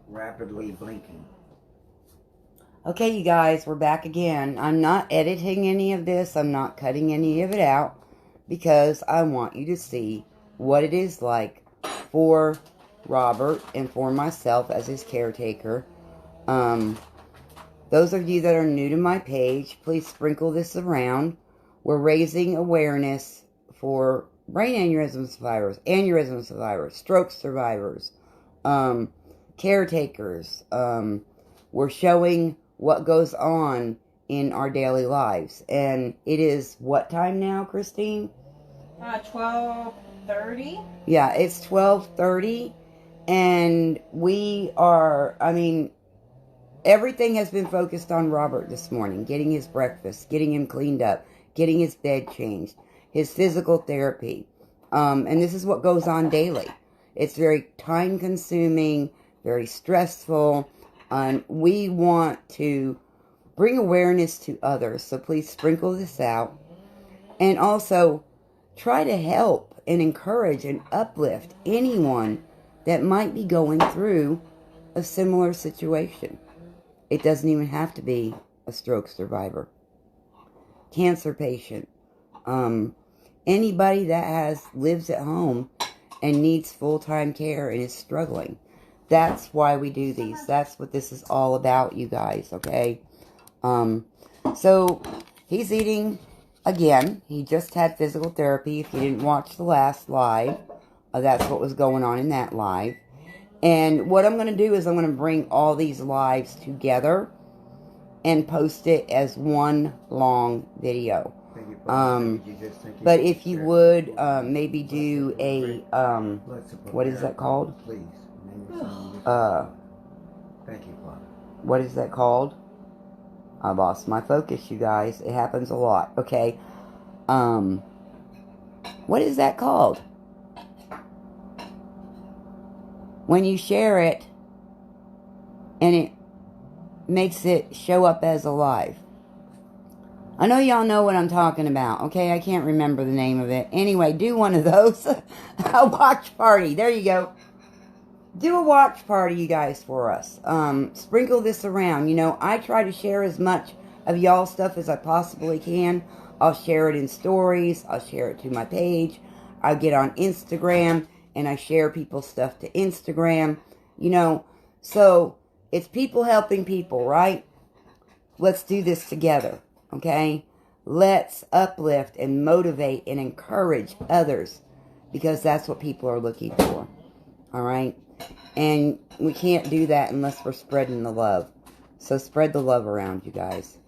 rapidly blinking. Okay, you guys, we're back again. I'm not editing any of this. I'm not cutting any of it out because I want you to see what it is like for Robert and for myself as his caretaker. Those of you that are new to my page, please sprinkle this around. We're raising awareness for brain aneurysm survivors, stroke survivors, caretakers. We're showing what goes on in our daily lives. And it is what time now, Christine? 12:30. Yeah, it's 12:30. And we are, everything has been focused on Robert this morning. Getting his breakfast, getting him cleaned up, getting his bed changed, his physical therapy. And this is what goes on daily. It's very time-consuming, very stressful. And we want to bring awareness to others. So please sprinkle this out. And also try to help and encourage and uplift anyone that might be going through a similar situation. It doesn't even have to be a stroke survivor. Cancer patient. Anybody that lives at home and needs full-time care and is struggling. That's why we do these. That's what this is all about, you guys, okay? So, he's eating again. He just had physical therapy. If you didn't watch the last live, that's what was going on in that live. And what I'm going to do is I'm going to bring all these lives together and post it as one long video. But if you would, maybe do a, what is that called? Please. Thank you, Father. What is that called? I lost my focus, you guys. It happens a lot, okay? What is that called? When you share it and it makes it show up as a live. I know y'all know what I'm talking about, okay? I can't remember the name of it. Anyway, do one of those. A watch party. There you go. Do a watch party, you guys, for us. Sprinkle this around. You know, I try to share as much of y'all's stuff as I possibly can. I'll share it in stories. I'll share it to my page. I'll get on Instagram, and I share people's stuff to Instagram. You know, so it's people helping people, right? Let's do this together, okay? Let's uplift and motivate and encourage others, because that's what people are looking for, all right? And we can't do that unless we're spreading the love. So spread the love around, you guys.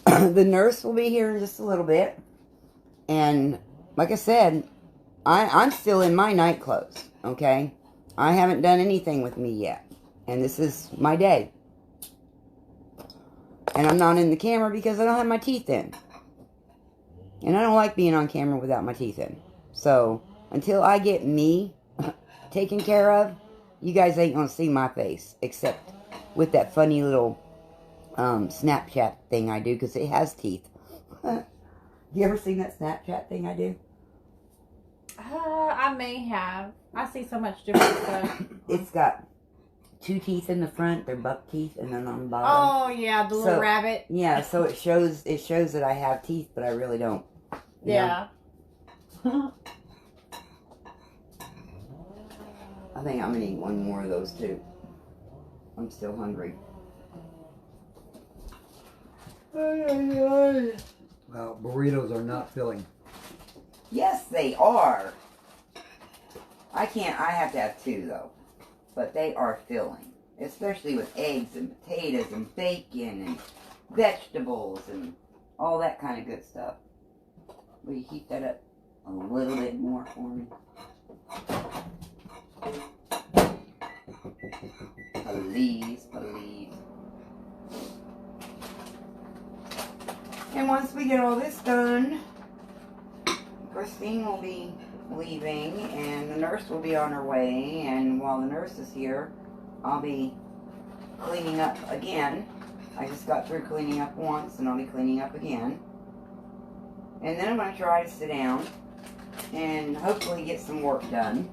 The nurse will be here in just a little bit. And like I said, I'm still in my night clothes, okay? I haven't done anything with me yet. And this is my day. And I'm not in the camera because I don't have my teeth in. And I don't like being on camera without my teeth in. So until I get me taken care of, you guys ain't gonna see my face, except with that funny little Snapchat thing I do, because it has teeth. You ever seen that Snapchat thing I do? I may have. I see so much different stuff. It's got 2 teeth in the front, they're buck teeth, and then on the bottom. Oh yeah, the little rabbit. Yeah, so it shows that I have teeth, but I really don't. Yeah. I think I'm gonna eat one more of those too. I'm still hungry. Well, burritos are not filling. Yes, they are. I have to have 2 though. But they are filling. Especially with eggs and potatoes and bacon and vegetables and all that kind of good stuff. Will you heat that up a little bit more for me? Please, please. And once we get all this done, Christine will be leaving and the nurse will be on her way. And while the nurse is here, I'll be cleaning up again. I just got through cleaning up once and I'll be cleaning up again. And then I'm going to try to sit down and hopefully get some work done.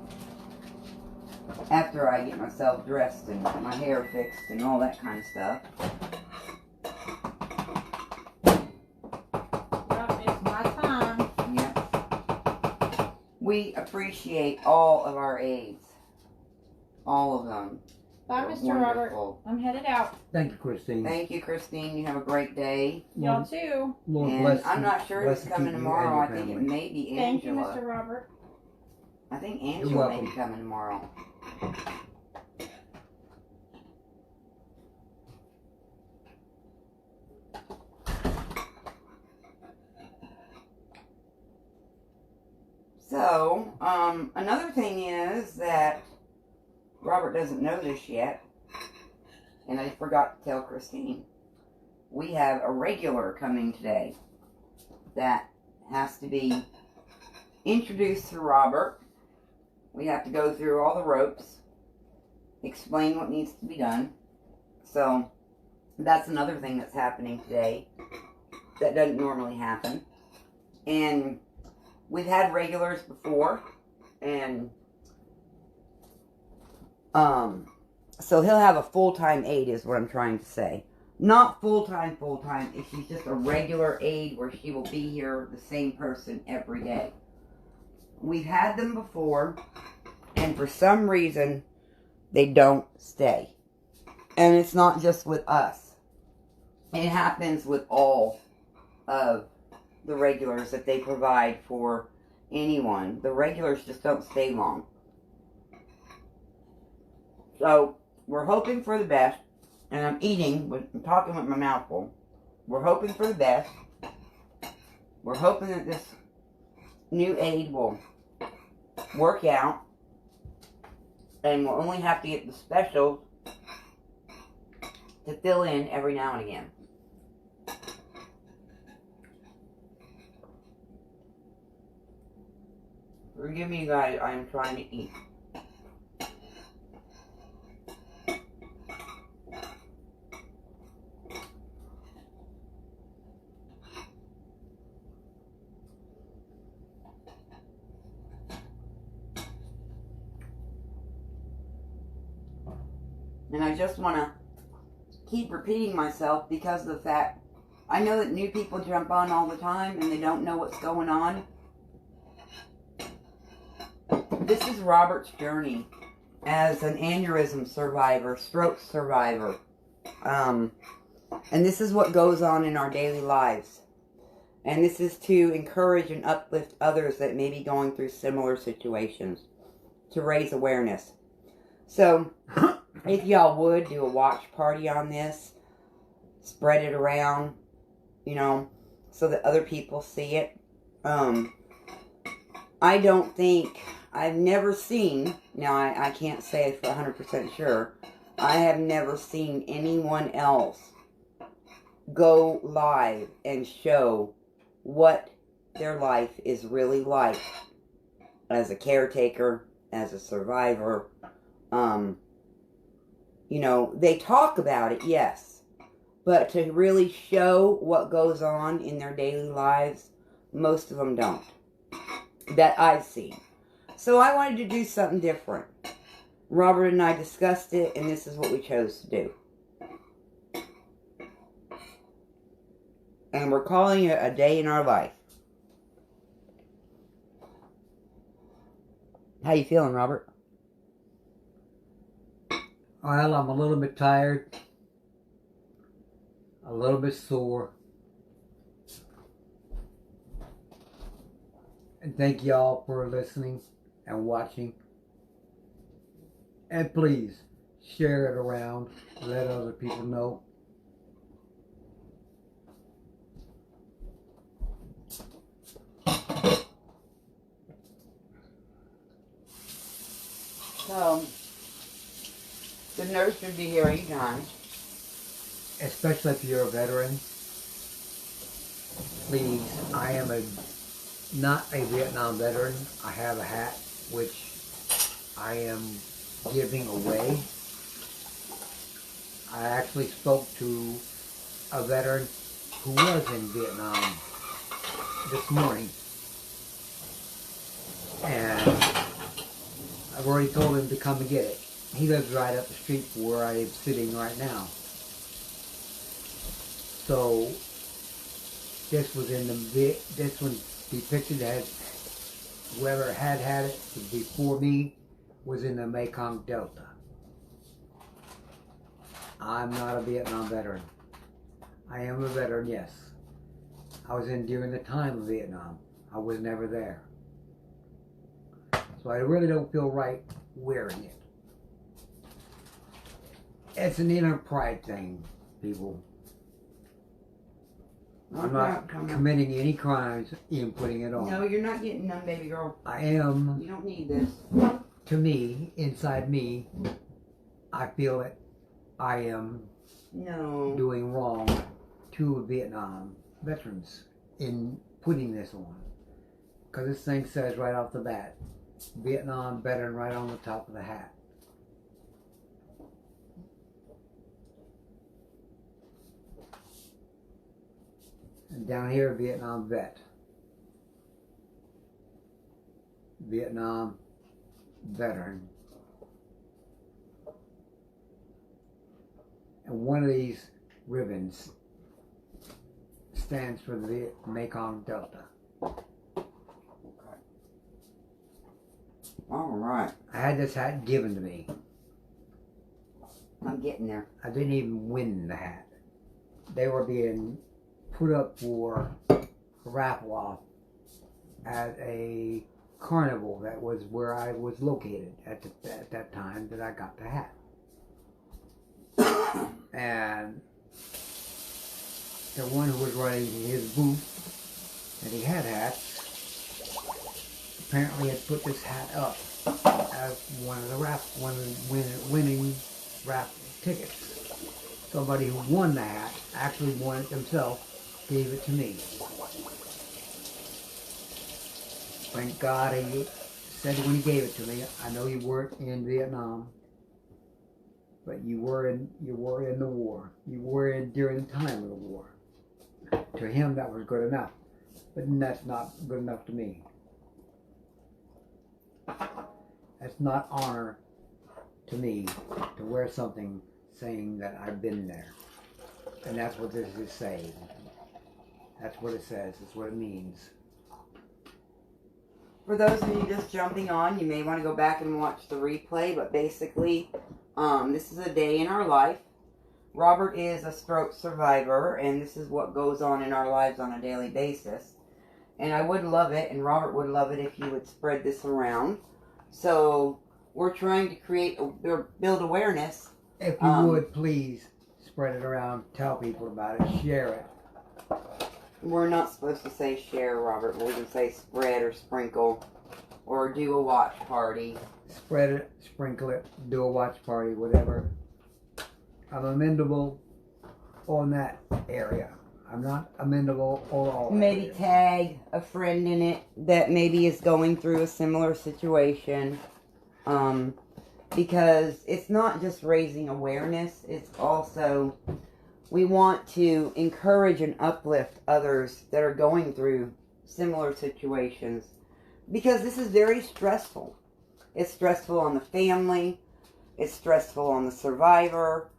after I get myself dressed and my hair fixed and all that kind of stuff. Well, it's my time. Yep. We appreciate all of our aides. All of them. Bye, They're Mr. Robert. wonderful. I'm headed out. Thank you, Christine. Thank you, Christine. You have a great day. Y'all too. Lord And bless I'm you. not sure Bless who's and coming keep you tomorrow. I and your think it family. may be Thank you, Angela. Mr. Robert. I think You're Angela may welcome. be coming tomorrow. So, another thing is that Robert doesn't know this yet, and I forgot to tell Christine. We have a regular coming today that has to be introduced to Robert. We have to go through all the ropes, explain what needs to be done. So, that's another thing that's happening today that doesn't normally happen. And we've had regulars before, and so he'll have a full-time aide is what I'm trying to say. Not full-time, if she's just a regular aide where she will be here, the same person every day. We've had them before, and for some reason, they don't stay. And it's not just with us. It happens with all of the regulars that they provide for anyone. The regulars just don't stay long. So, we're hoping for the best. And I'm talking with my mouth full. We're hoping for the best. We're hoping that this new aid will work out. And we'll only have to get the specials to fill in every now and again. Forgive me, guys, I am trying to eat. And I just want to keep repeating myself because of the fact I know that new people jump on all the time and they don't know what's going on. This is Robert's journey as an aneurysm survivor, stroke survivor. And this is what goes on in our daily lives. And this is to encourage and uplift others that may be going through similar situations, to raise awareness. So, if y'all would do a watch party on this, spread it around, you know, so that other people see it. I don't think, I've never seen, now I can't say it for 100% sure, I have never seen anyone else go live and show what their life is really like as a caretaker, as a survivor. You know, they talk about it, yes, but to really show what goes on in their daily lives, most of them don't, that I've seen. So I wanted to do something different. Robert and I discussed it, and this is what we chose to do. And we're calling it A Day in Our Life. How you feeling, Robert? Well, I'm a little bit tired, a little bit sore. And thank y'all for listening and watching. And please, share it around, let other people know. So, the nurse should be here anytime. Especially if you're a veteran. Please, I am not a Vietnam veteran. I have a hat which I am giving away. I actually spoke to a veteran who was in Vietnam this morning. And I've already told him to come and get it. He lives right up the street from where I am sitting right now. So this was in this one depicted as whoever had it before me was in the Mekong Delta. I'm not a Vietnam veteran. I am a veteran, yes. I was in during the time of Vietnam. I was never there. So I really don't feel right wearing it. It's an inner pride thing, people. I'm not committing any crimes in putting it on. No, you're not getting none, baby girl. I am. You don't need this. To me, inside me, I feel that I am doing wrong to Vietnam veterans in putting this on. Because this thing says right off the bat, Vietnam veteran right on the top of the hat. And down here, Vietnam vet. Vietnam veteran. And one of these ribbons stands for the Mekong Delta. All right. I had this hat given to me. I'm getting there. I didn't even win the hat. They were being put up for a raffle off at a carnival that was where I was located at that time that I got the hat. And the one who was running his booth, and he had hats, apparently had put this hat up as one of the winning raffle tickets. Somebody who won the hat actually won it themselves, gave it to me. Thank God he said when he gave it to me, I know you weren't in Vietnam, but you were in the war. You were in during the time of the war. To him that was good enough, but that's not good enough to me. That's not honor to me to wear something saying that I've been there. And that's what this is saying. That's what it says. That's what it means. For those of you just jumping on, you may want to go back and watch the replay, but basically, this is a day in our life. Robert is a stroke survivor, and this is what goes on in our lives on a daily basis. And I would love it, and Robert would love it if you would spread this around. So, we're trying to build awareness. If you would, please spread it around, tell people about it, share it. We're not supposed to say share, Robert. We're going to say spread or sprinkle or do a watch party. Spread it, sprinkle it, do a watch party, whatever. I'm amendable on that area. I'm not amendable on all Maybe areas. tag a friend in it that maybe is going through a similar situation. Because it's not just raising awareness, it's also we want to encourage and uplift others that are going through similar situations. Because this is very stressful. It's stressful on the family. It's stressful on the survivor.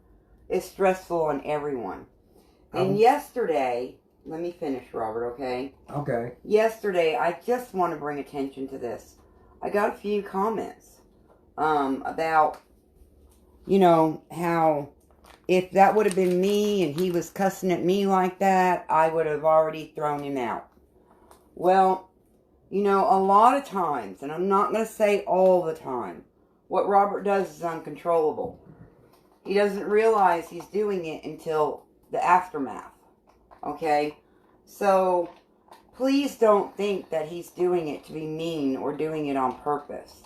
It's stressful on everyone. And yesterday, let me finish, Robert, okay? Okay. Yesterday, I just want to bring attention to this. I got a few comments about, you know, how if that would have been me and he was cussing at me like that, I would have already thrown him out. Well, you know, a lot of times, and I'm not going to say all the time, what Robert does is uncontrollable. He doesn't realize he's doing it until the aftermath. Okay? So, please don't think that he's doing it to be mean or doing it on purpose.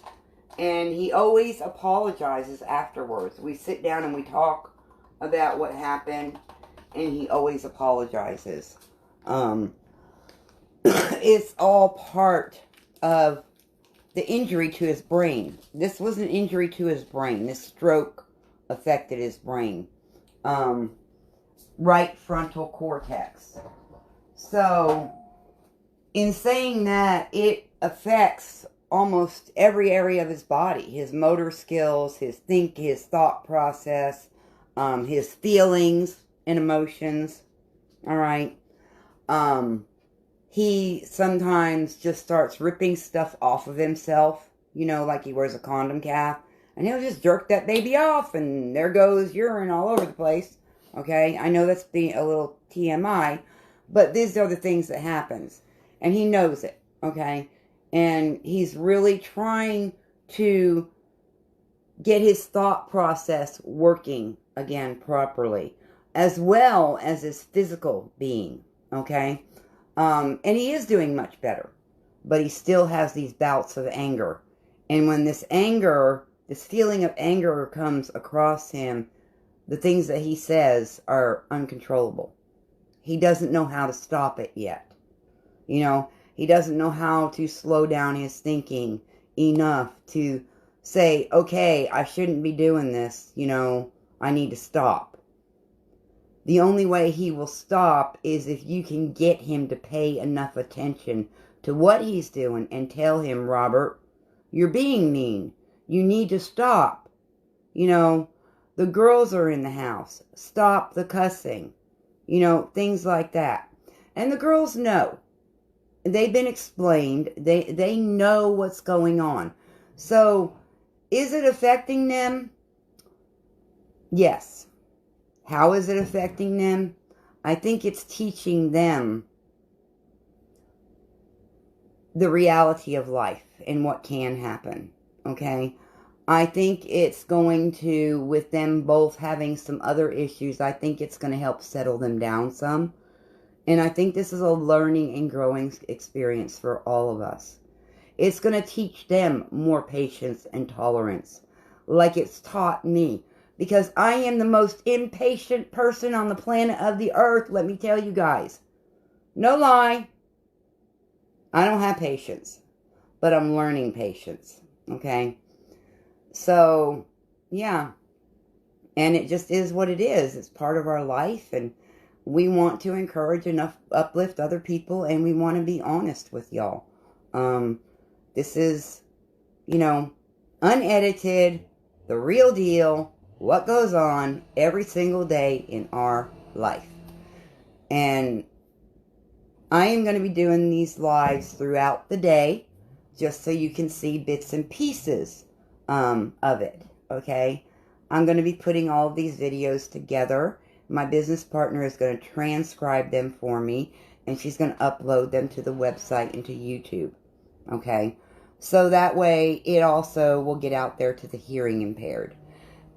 And he always apologizes afterwards. We sit down and we talk about what happened, and he always apologizes. It's all part of the injury to his brain. This was an injury to his brain. This stroke affected his brain. Right frontal cortex. So, in saying that, it affects almost every area of his body. His motor skills, his thought process, his feelings and emotions. All right. He sometimes just starts ripping stuff off of himself, like he wears a condom cap, and he'll just jerk that baby off, and there goes urine all over the place. Okay, I know that's being a little TMI, but these are the things that happens, and he knows it. Okay, and he's really trying to get his thought process working again properly, as well as his physical being. Okay. And he is doing much better, but he still has these bouts of anger. And when this feeling of anger comes across him, the things that he says are uncontrollable. He doesn't know how to stop it yet. He doesn't know how to slow down his thinking enough to say, okay, I shouldn't be doing this. I need to stop. The only way he will stop is if you can get him to pay enough attention to what he's doing and tell him, Robert, you're being mean. You need to stop. The girls are in the house. Stop the cussing. Things like that. And the girls know. They've been explained. They know what's going on. So, is it affecting them? Yes. How is it affecting them? I think it's teaching them the reality of life and what can happen. Okay? I think it's going to, with them both having some other issues, I think it's going to help settle them down some. And I think this is a learning and growing experience for all of us. It's going to teach them more patience and tolerance, like it's taught me. Because I am the most impatient person on the planet of the earth, let me tell you guys. No lie. I don't have patience. But I'm learning patience. Okay? So, yeah. And it just is what it is. It's part of our life. And we want to encourage and uplift other people. And we want to be honest with y'all. This is, unedited, the real deal. What goes on every single day in our life. And I am going to be doing these lives throughout the day, just so you can see bits and pieces of it, okay? I'm going to be putting all of these videos together. My business partner is going to transcribe them for me, and she's going to upload them to the website and to YouTube, okay? So that way, it also will get out there to the hearing impaired.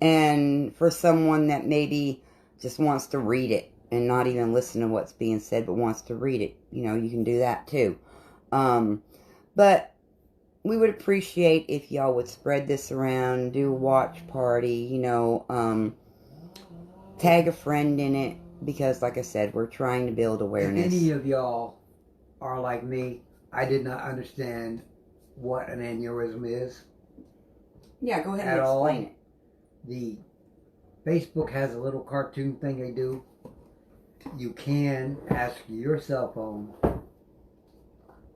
And for someone that maybe just wants to read it and not even listen to what's being said, but wants to read it, you can do that too. But we would appreciate if y'all would spread this around, do a watch party, tag a friend in it, because like I said, we're trying to build awareness. If any of y'all are like me, I did not understand what an aneurysm is. Yeah, go ahead and explain it. The Facebook has a little cartoon thing they do. You can ask your cell phone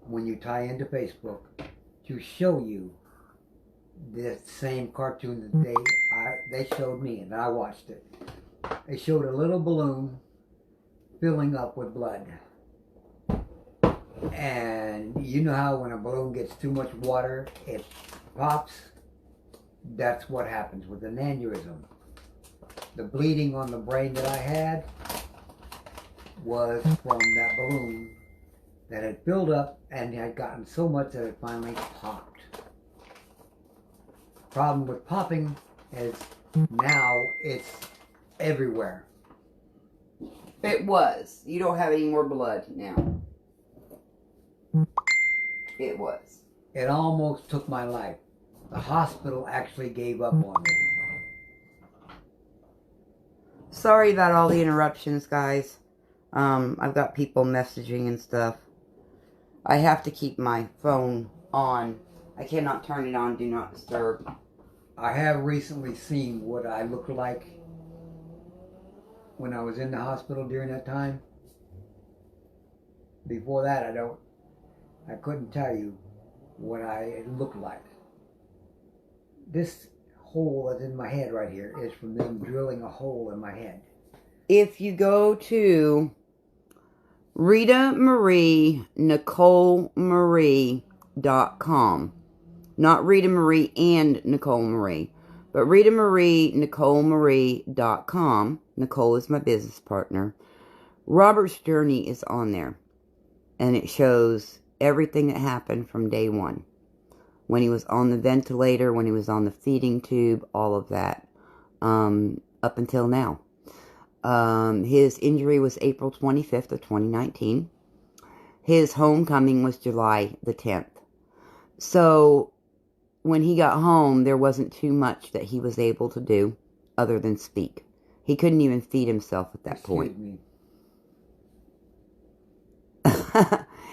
when you tie into Facebook to show you the same cartoon that they showed me, and I watched it. They showed a little balloon filling up with blood. And you know how when a balloon gets too much water, it pops? That's what happens with an aneurysm. The bleeding on the brain that I had was from that balloon that had filled up and had gotten so much that it finally popped. Problem with popping is now it's everywhere. It was. You don't have any more blood now. It was. It almost took my life. The hospital actually gave up on me. Sorry about all the interruptions, guys. I've got people messaging and stuff. I have to keep my phone on. I cannot turn it on, do not disturb. I have recently seen what I looked like when I was in the hospital during that time. Before that, I couldn't tell you. what I look like. This hole that's in my head right here is from them drilling a hole in my head. If you go to RitaMarieNicoleMarie.com, not Rita Marie and Nicole Marie, but RitaMarieNicoleMarie.com. Nicole is my business partner. Robert's journey is on there, and it shows everything that happened from day one. When he was on the ventilator, when he was on the feeding tube, all of that, up until now. His injury was April 25th of 2019. His homecoming was July the 10th. So, when he got home, there wasn't too much that he was able to do other than speak. He couldn't even feed himself at that point.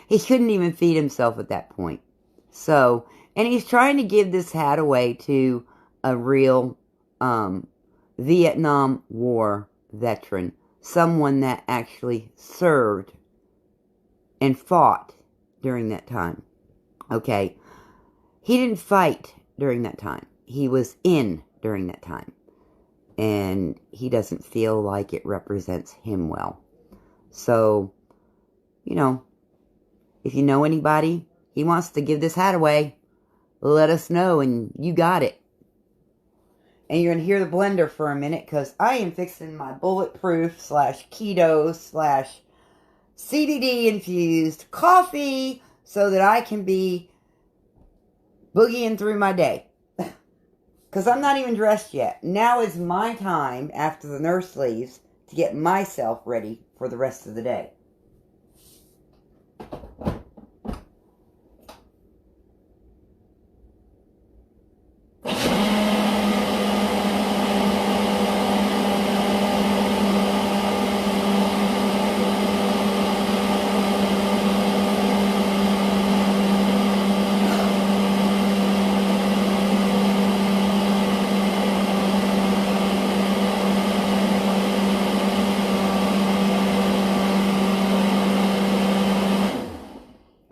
He couldn't even feed himself at that point. So, and he's trying to give this hat away to a real Vietnam War veteran. Someone that actually served and fought during that time. Okay. He didn't fight during that time. He was in during that time. And he doesn't feel like it represents him well. So, you know, if you know anybody, he wants to give this hat away, let us know, and you got it. And you're going to hear the blender for a minute, because I am fixing my bulletproof / keto / CBD infused coffee so that I can be boogieing through my day. Because I'm not even dressed yet. Now is my time, after the nurse leaves, to get myself ready for the rest of the day.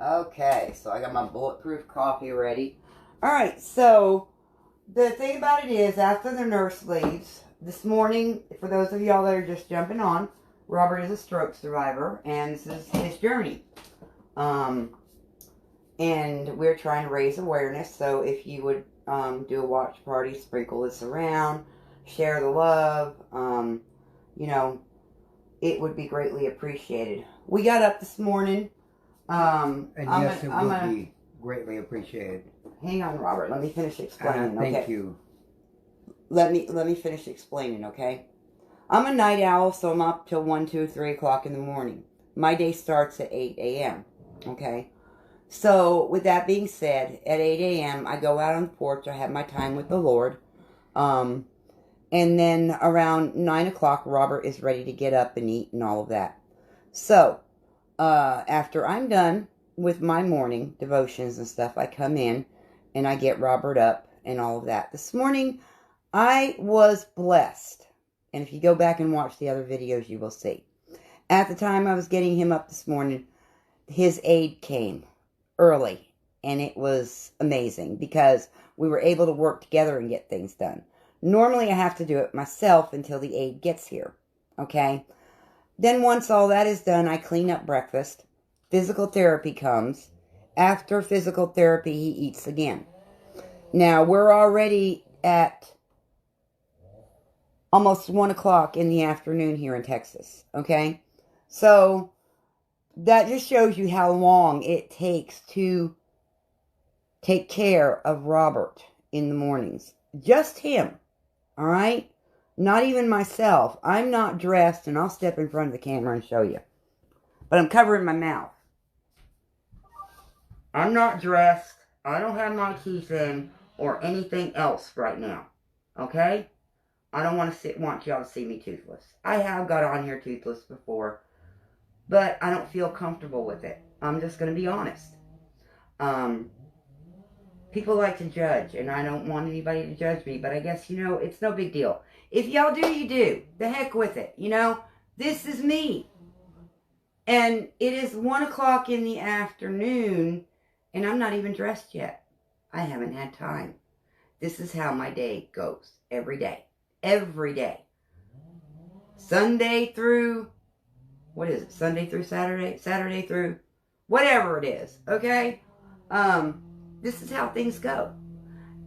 Okay, so I got my bulletproof coffee ready. Alright, so the thing about it is, after the nurse leaves, this morning, for those of y'all that are just jumping on, Robert is a stroke survivor, and this is his journey. And we're trying to raise awareness, so if you would do a watch party, sprinkle this around, share the love, you know, it would be greatly appreciated. We got up this morning. And yes, it would be greatly appreciated. Hang on, Robert. Let me finish explaining. Thank you. Let me finish explaining, okay? I'm a night owl, so I'm up till 1, 2, 3 o'clock in the morning. My day starts at 8 a.m., okay? So, with that being said, at 8 a.m., I go out on the porch. I have my time with the Lord. And then around 9 o'clock, Robert is ready to get up and eat and all of that. So, after I'm done with my morning devotions and stuff, I come in and I get Robert up and all of that. This morning, I was blessed. And if you go back and watch the other videos, you will see. At the time I was getting him up this morning, his aide came early. And it was amazing because we were able to work together and get things done. Normally, I have to do it myself until the aide gets here. Okay? Then once all that is done, I clean up breakfast. Physical therapy comes. After physical therapy, he eats again. Now, we're already at almost 1 o'clock in the afternoon here in Texas. Okay? So, that just shows you how long it takes to take care of Robert in the mornings. Just him. Alright? Not even myself. I'm not dressed, and I'll step in front of the camera and show you. But I'm covering my mouth. I'm not dressed. I don't have my teeth in or anything else right now. Okay? I don't want y'all to see me toothless. I have got on here toothless before, but I don't feel comfortable with it. I'm just going to be honest. People like to judge, and I don't want anybody to judge me, but I guess, you know, it's no big deal. If y'all do, you do. The heck with it. You know, this is me. And it is 1 o'clock in the afternoon, And I'm not even dressed yet. I haven't had time. This is how my day goes. Every day. Every day. Sunday through, what is it? Sunday through Saturday? Saturday through whatever it is. Okay? This is how things go.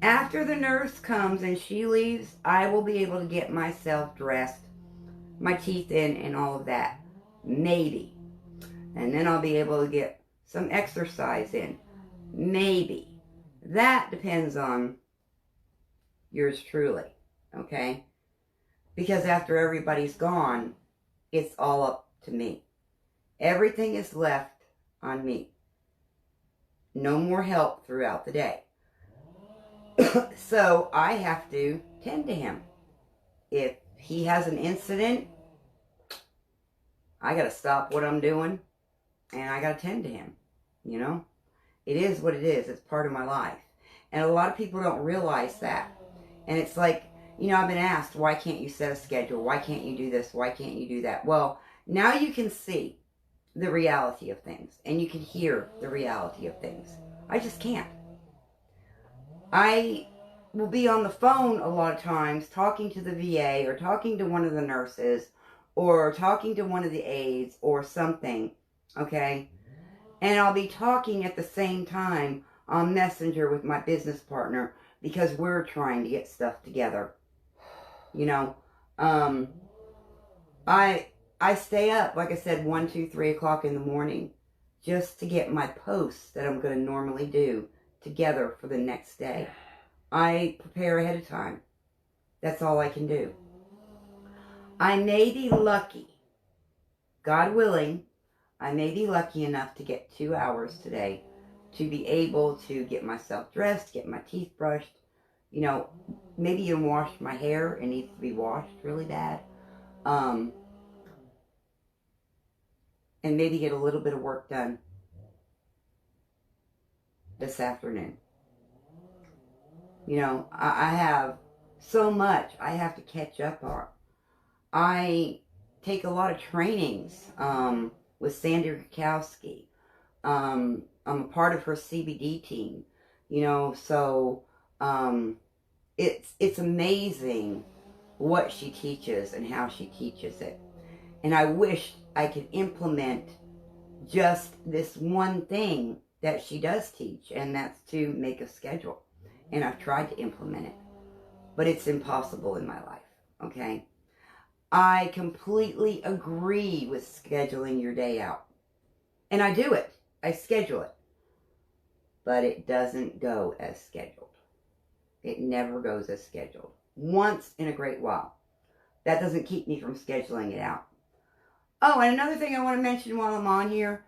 After the nurse comes and she leaves, I will be able to get myself dressed, my teeth in, and all of that. Maybe. And then I'll be able to get some exercise in. Maybe. That depends on yours truly. Okay? Because after everybody's gone, it's all up to me. Everything is left on me. No more help throughout the day. So I have to tend to him. If he has an incident, I got to stop what I'm doing and I got to tend to him. You know, it is what it is. It's part of my life. And a lot of people don't realize that. And it's like, you know, I've been asked, why can't you set a schedule? Why can't you do this? Why can't you do that? Well, now you can see the reality of things and you can hear the reality of things. I just can't. I will be on the phone a lot of times talking to the VA or talking to one of the nurses or talking to one of the aides or something, okay? And I'll be talking at the same time on Messenger with my business partner because we're trying to get stuff together. You know, I stay up, like I said, 1, 2, 3 o'clock in the morning just to get my posts that I'm going to normally do together for the next day. I prepare ahead of time. That's all I can do. I may be lucky, God willing, I may be lucky enough to get 2 hours today to be able to get myself dressed, get my teeth brushed, you know, maybe even wash my hair. It needs to be washed really bad. And maybe get a little bit of work done this afternoon. You know, I have so much I have to catch up on. I take a lot of trainings with Sandy Rakowski. I'm a part of her CBD team, you know, so it's amazing what she teaches and how she teaches it. And I wish I could implement just this one thing that she does teach, and that's to make a schedule. And I've tried to implement it, but it's impossible in my life, okay? I completely agree with scheduling your day out. And I do it. I schedule it. But it doesn't go as scheduled. It never goes as scheduled. Once in a great while. That doesn't keep me from scheduling it out. Oh, and another thing I want to mention while I'm on here.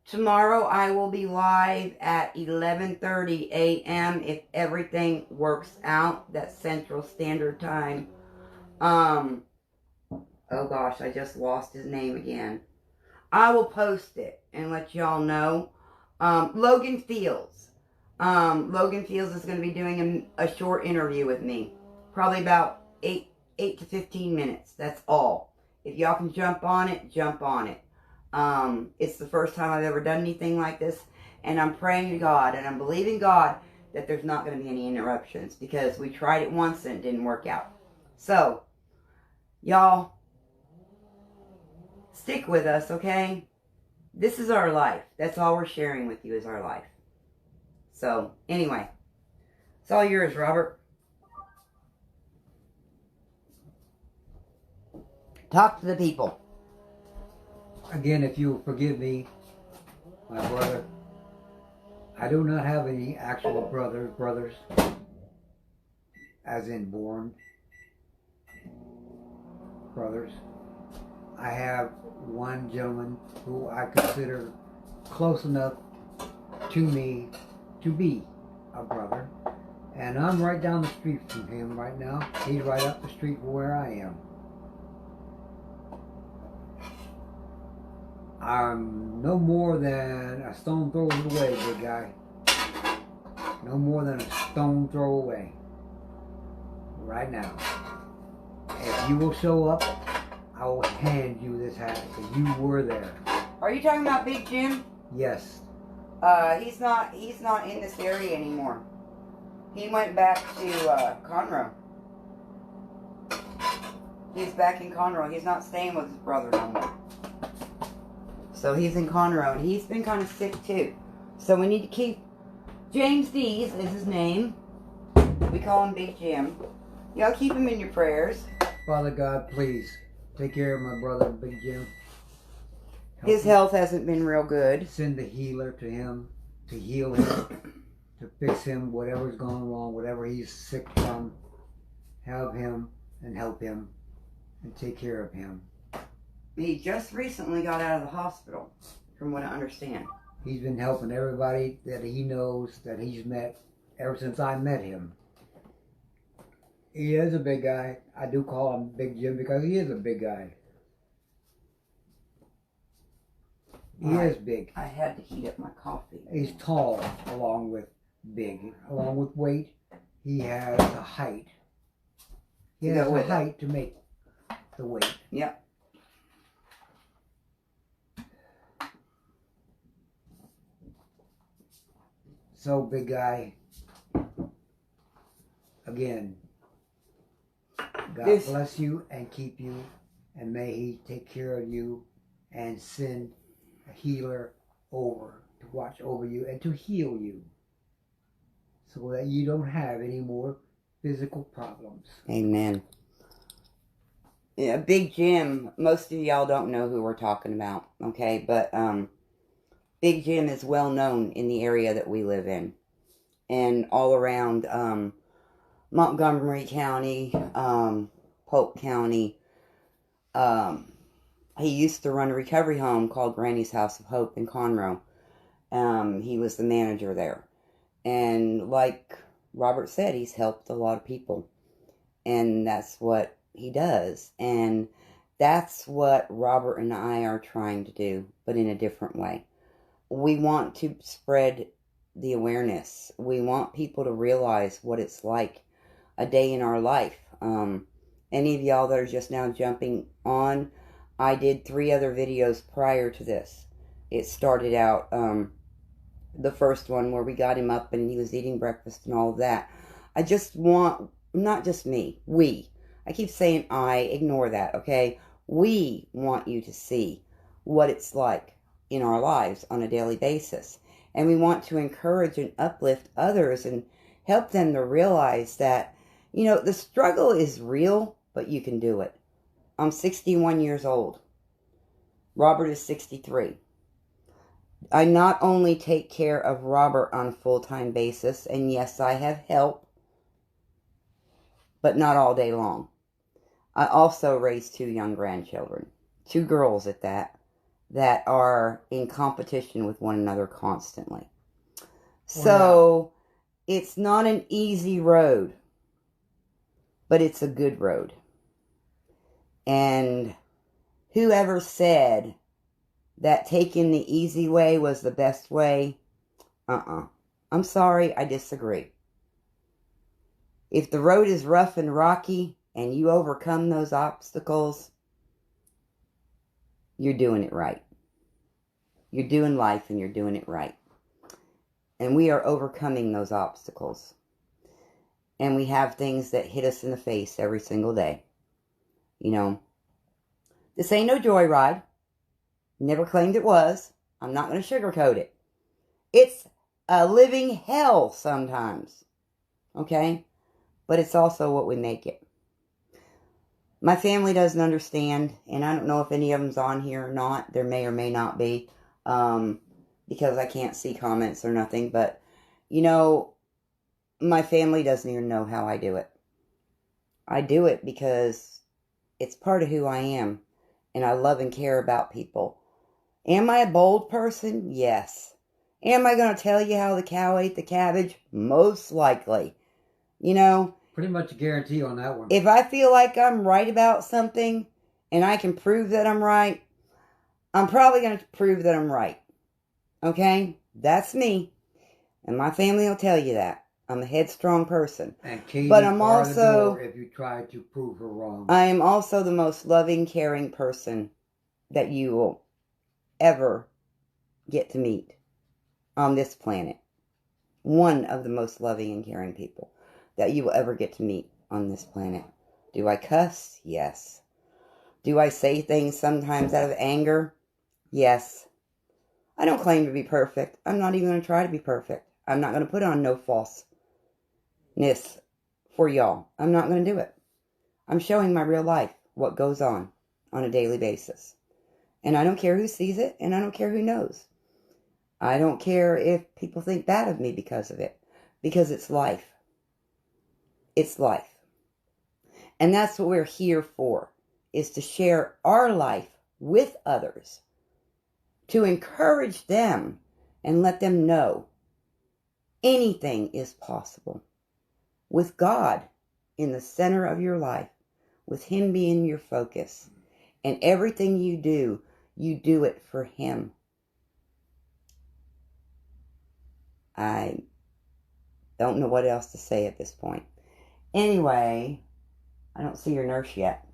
Tomorrow I will be live at 11:30 a.m. if everything works out. That's Central Standard Time. Oh gosh, I just lost his name again. I will post it and let y'all know. Logan Fields. Logan Fields is going to be doing a short interview with me. Probably about 8 to 15 minutes. That's all. If y'all can jump on it, jump on it. It's the first time I've ever done anything like this. And I'm praying to God and I'm believing God that there's not going to be any interruptions. Because we tried it once and it didn't work out. So, y'all, stick with us, okay? This is our life. That's all we're sharing with you is our life. So, anyway. It's all yours, Robert. Talk to the people. Again, if you will forgive me, my brother, I do not have any actual brothers, as in born brothers. I have one gentleman who I consider close enough to me to be a brother, and I'm right down the street from him right now. He's right up the street from where I am. I'm no more than a stone throw away, big guy. No more than a stone throw away. Right now. If you will show up, I will hand you this hat because you were there. Are you talking about Big Jim? Yes. He's not in this area anymore. He went back to Conroe. He's back in Conroe. He's not staying with his brother no more. So he's in Conroe, and he's been kind of sick too. So we need to keep James Dees is his name. We call him Big Jim. Y'all keep him in your prayers. Father God, please take care of my brother, Big Jim. His health hasn't been real good. Send the healer to him, to heal him, to fix him, whatever's going wrong, whatever he's sick from. Have him and help him and take care of him. He just recently got out of the hospital, from what I understand. He's been helping everybody that he knows, that he's met, ever since I met him. He is a big guy. I do call him Big Jim because he is a big guy. He is big. I had to heat up my coffee. He's tall, along with big. Along with weight, he has a height. He has a height to make the weight. Yep. So, big guy, again, God bless you and keep you, and may He take care of you and send a healer over to watch over you and to heal you so that you don't have any more physical problems. Amen. Yeah, Big Jim, most of y'all don't know who we're talking about, okay? But Big Jim is well known in the area that we live in and all around Montgomery County, Polk County. He used to run a recovery home called Granny's House of Hope in Conroe. He was the manager there. And like Robert said, he's helped a lot of people. And that's what he does. And that's what Robert and I are trying to do, but in a different way. We want to spread the awareness. We want people to realize what it's like a day in our life. Any of y'all that are just now jumping on, I did 3 other videos prior to this. It started out, the first one where we got him up and he was eating breakfast and all of that. I just want, not just me, we. I keep saying I, ignore that, okay? We want you to see what it's like in our lives on a daily basis. And we want to encourage and uplift others and help them to realize that, you know, the struggle is real, but you can do it. I'm 61 years old. Robert is 63. I not only take care of Robert on a full-time basis, and yes, I have help, but not all day long. I also raise 2 young grandchildren, 2 girls at that are in competition with one another constantly. So, it's not an easy road, but it's a good road. And whoever said that taking the easy way was the best way, I'm sorry, I disagree. If the road is rough and rocky and you overcome those obstacles, you're doing it right. You're doing life and you're doing it right. And we are overcoming those obstacles. And we have things that hit us in the face every single day. You know, this ain't no joyride. Never claimed it was. I'm not going to sugarcoat it. It's a living hell sometimes. Okay? But it's also what we make it. My family doesn't understand, and I don't know if any of them's on here or not. There may or may not be, because I can't see comments or nothing. But, you know, my family doesn't even know how I do it. I do it because it's part of who I am, and I love and care about people. Am I a bold person? Yes. Am I going to tell you how the cow ate the cabbage? Most likely. You know, pretty much a guarantee on that one. If I feel like I'm right about something and I can prove that I'm right, I'm probably going to prove that I'm right. Okay? That's me. And my family will tell you that. I'm a headstrong person. And Katie, but I'm also, the door if you try to prove her wrong. I am also the most loving, caring person that you will ever get to meet. on this planet. One of the most loving and caring people that you will ever get to meet on this planet. Do I cuss? Yes. Do I say things sometimes out of anger? Yes. I don't claim to be perfect. I'm not even going to try to be perfect. I'm not going to put on no falseness for y'all. I'm not going to do it. I'm showing my real life, what goes on a daily basis. And I don't care who sees it, and I don't care who knows. I don't care if people think bad of me because of it. Because it's life. It's life. And that's what we're here for, is to share our life with others, to encourage them and let them know anything is possible. With God in the center of your life, with Him being your focus, and everything you do it for Him. I don't know what else to say at this point. Anyway, I don't see your nurse yet.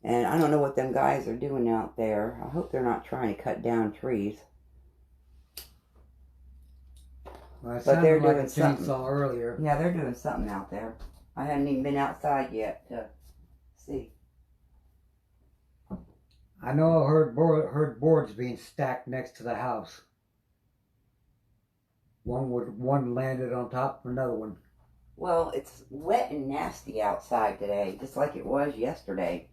And I don't know what them guys are doing out there. I hope they're not trying to cut down trees. Well, it But they're sounded like doing a something. chainsaw earlier. Yeah, they're doing something out there. I haven't even been outside yet to see. I know I heard boards being stacked next to the house. One landed on top of another one. Well, it's wet and nasty outside today, just like it was yesterday.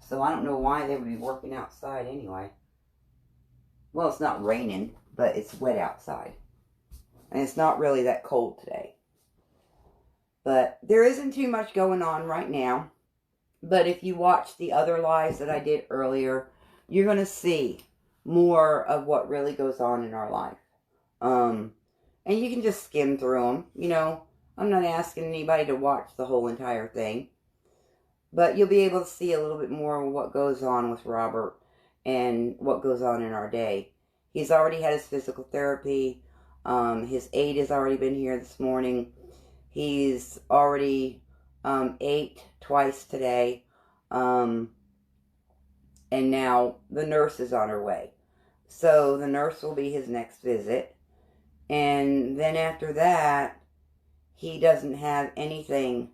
So I don't know why they would be working outside anyway. Well, it's not raining, but it's wet outside. And it's not really that cold today. But there isn't too much going on right now. But if you watch the other lives that I did earlier, you're going to see more of what really goes on in our life. And you can just skim through them. You know, I'm not asking anybody to watch the whole entire thing. But you'll be able to see a little bit more of what goes on with Robert and what goes on in our day. He's already had his physical therapy. His aide has already been here this morning. He's already ate twice today. And now the nurse is on her way. So the nurse will be his next visit. And then after that, he doesn't have anything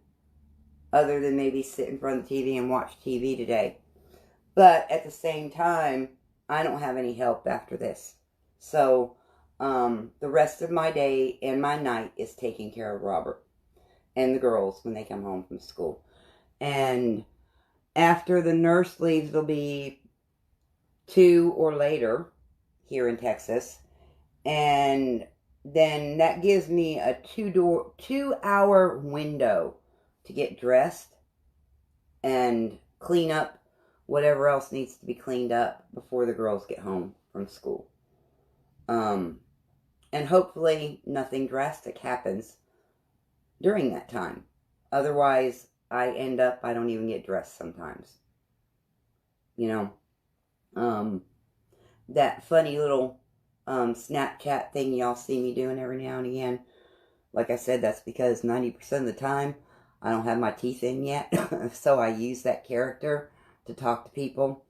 other than maybe sit in front of the TV and watch TV today. But at the same time, I don't have any help after this. So the rest of my day and my night is taking care of Robert and the girls when they come home from school. And after the nurse leaves, it'll be 2 or later here in Texas. And then that gives me a 2-hour window to get dressed and clean up whatever else needs to be cleaned up before the girls get home from school. And hopefully nothing drastic happens during that time. Otherwise, I don't even get dressed sometimes. You know, that funny little Snapchat thing y'all see me doing every now and again. Like I said, that's because 90% of the time, I don't have my teeth in yet. So I use that character to talk to people.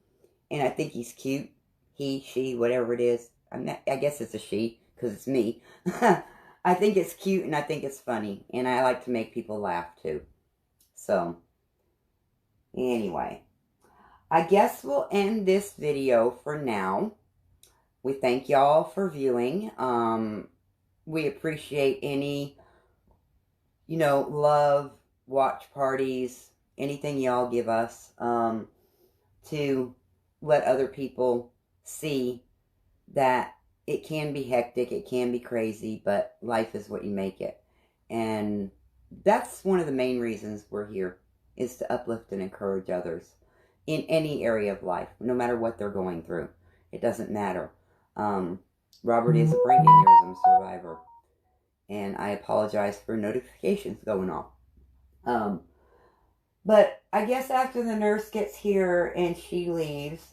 And I think he's cute. He, she, whatever it is. I guess it's a she, because it's me. I think it's cute and I think it's funny. And I like to make people laugh too. So, anyway. I guess we'll end this video for now. We thank y'all for viewing. We appreciate any, love, watch parties, anything y'all give us to let other people see that it can be hectic, it can be crazy, but life is what you make it. And that's one of the main reasons we're here, is to uplift and encourage others in any area of life, no matter what they're going through. It doesn't matter. Robert is a brain aneurysm survivor, and I apologize for notifications going off. But I guess after the nurse gets here and she leaves,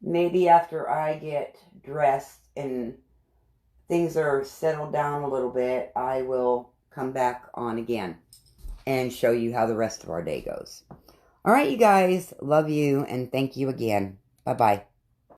maybe after I get dressed and things are settled down a little bit, I will come back on again and show you how the rest of our day goes. All right, you guys, love you and thank you again. Bye-bye.